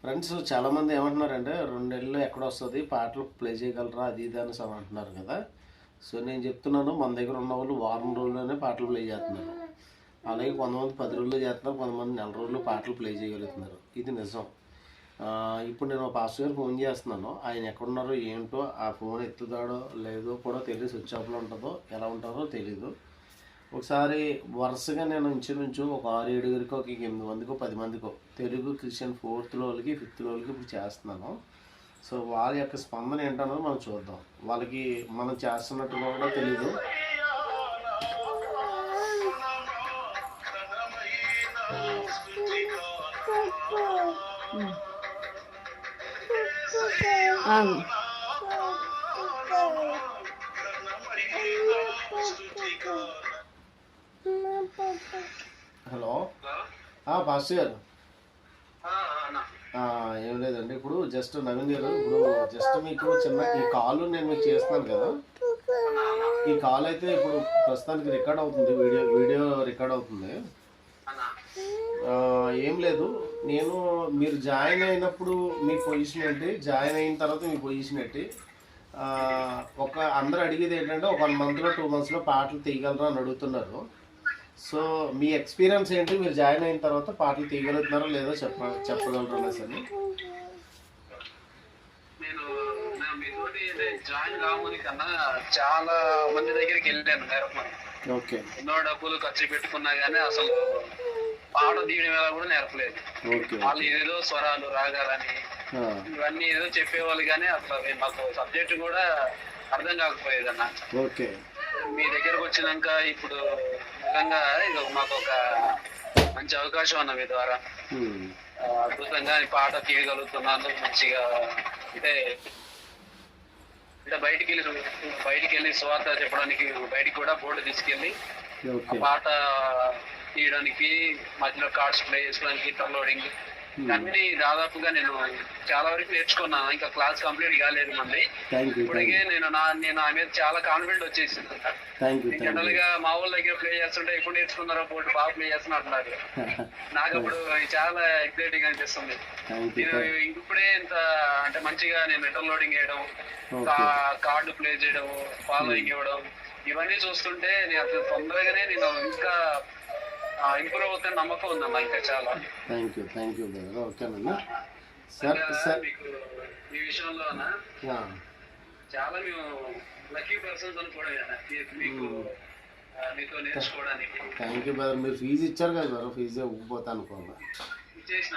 Friends చాలామంది ఏమంటున్నారంటే 2 నెలలు ఎక్కడొస్తుంది పాటలు ప్లే చేయగలరా అది ఇది అని అంటున్నారు కదా. సో నేను చెప్తున్నాను, మన దగ్గర ఉన్న వాళ్ళు వారం రోజుల్లోనే పాటలు ప్లే చేస్తున్నారు. అలాగే కొంతమంది 10 రోజులు చేస్తున్నారు, కొంతమంది నెల రోజులు పాటలు ప్లే చేయగలుగుతున్నారు. ఇది నిజం. ఇప్పుడు నేను పాస్టర్ గారు ఫోన్ చేస్తున్నాను, ఆయన ఎక్కడున్నారో ఏంటో, ఆ ఫోన్ ఎత్తుతాడో లేదో కూడా తెలియదు, స్విచ్ ఆఫ్లో ఉంటుందో ఎలా ఉంటారో తెలీదు. ఒకసారి వరుసగా నేను ఇంచుమించు ఒక 6-7 ఒక 8 మందికో 10 మందికో తెలుగు క్రిస్టియన్ 4th లోకి 5th లోకి ఇప్పుడు చేస్తున్నాను. సో వాళ్ళ యొక్క స్పందన ఏంటన్నది మనం చూద్దాం. వాళ్ళకి మనం చేస్తున్నట్టుగా కూడా తెలీదు. హలో పాస్టర్ గారు, ఏం లేదండి. ఇప్పుడు జస్ట్ నవీన్ గారు, ఇప్పుడు జస్ట్ మీకు చిన్న ఈ కాల్ నేను మీకు చేస్తున్నాను కదా, ఈ కాల్ అయితే ఇప్పుడు ప్రస్తుతానికి రికార్డ్ అవుతుంది, వీడియో రికార్డ్ అవుతుంది. ఏం లేదు, మీరు జాయిన్ అయినప్పుడు మీ పొజిషన్ ఏంటి, జాయిన్ అయిన తర్వాత మీ పొజిషన్ ఏంటి, అందరూ అడిగేది ఏంటంటే ఒక 1 monthలో 2 monthsలో పాటలు తీయగలరా అని అడుగుతున్నారు. సో మీ ఎక్స్పీరియన్స్ ఏంటి, మీరు జాయిన్ అయిన తర్వాత పాటలు తీయగలుగుతున్నారో లేదో చెప్పగలరా సార్? నేను మీతోటి జాయిన్ కావని కన్నా చాలా మంది దగ్గరికి వెళ్ళాను నేర్పమని. ఓకే, ఎన్నో డబ్బులు ఖర్చు పెట్టుకున్నా కానీ అసలు పాట తీయడం ఎలా కూడా నేర్పలేదు. వాళ్ళు ఏదో స్వరాలు రాగాలని ఇవన్నీ ఏదో చెప్పేవాళ్ళు కానీ అసలు మాకు సబ్జెక్ట్ కూడా అర్థం కాకపోయేది అన్న. ఓకే, మీ దగ్గరకు వచ్చినాక ఇప్పుడు నిజంగా ఇది మాకు ఒక మంచి అవకాశం అన్న మీ ద్వారా. అద్భుతంగా పాట తీయగలుగుతున్నాను మంచిగా. అంటే బయటికి వెళ్ళి స్వార్థ చెప్పడానికి బయటికి కూడా బోర్డు తీసుకెళ్ళి పాట తీయడానికి, మధ్యలో కార్డ్స్ ప్లే చేసుకోవడానికి, ఇంటర్లోడింగ్ అన్ని దాదాపుగా నేను చాలా వరకు నేర్చుకున్నాను. ఇంకా క్లాస్ కంప్లీట్ కాలేదు మంది. ఇప్పటికే నేను నా మీద చాలా కాన్ఫిడెంట్ వచ్చేసింది. జనరల్ గా మా ఊళ్ళ దగ్గర ప్లే చేస్తుంటే ఇప్పుడు నేర్చుకున్నారో పోటీ బాగా ప్లే చేస్తున్నట్టున్నారు. నాకు అప్పుడు చాలా ఎక్సైటింగ్ అనిపిస్తుంది. ఇప్పుడే ఇంత అంటే మంచిగా నేను ఇంటర్లోడింగ్ చేయడం, కార్డు ప్లే చేయడం, ఫాలోయింగ్ ఇవ్వడం, ఇవన్నీ చూస్తుంటే నేను అసలు తొందరగానే నేను ఇంకా ఇంప్రూవ్ అవుతున్న నమ్మకం ఉందమ్మా. ఇంకా చాలా థ్యాంక్ యూ ఓకేనన్నా. మీకు ఈ విషయంలో చాలా మేము లక్కీ పర్సన్స్ అనుకోవడం మీకు మీతో నేర్చుకోవడానికి. Thank you brother. మీరు ఫీజు ఇచ్చారు కదా బ్రదర్, ఫీజే ఊగిపోతా అనుకోవాలి ఇచ్చేసిన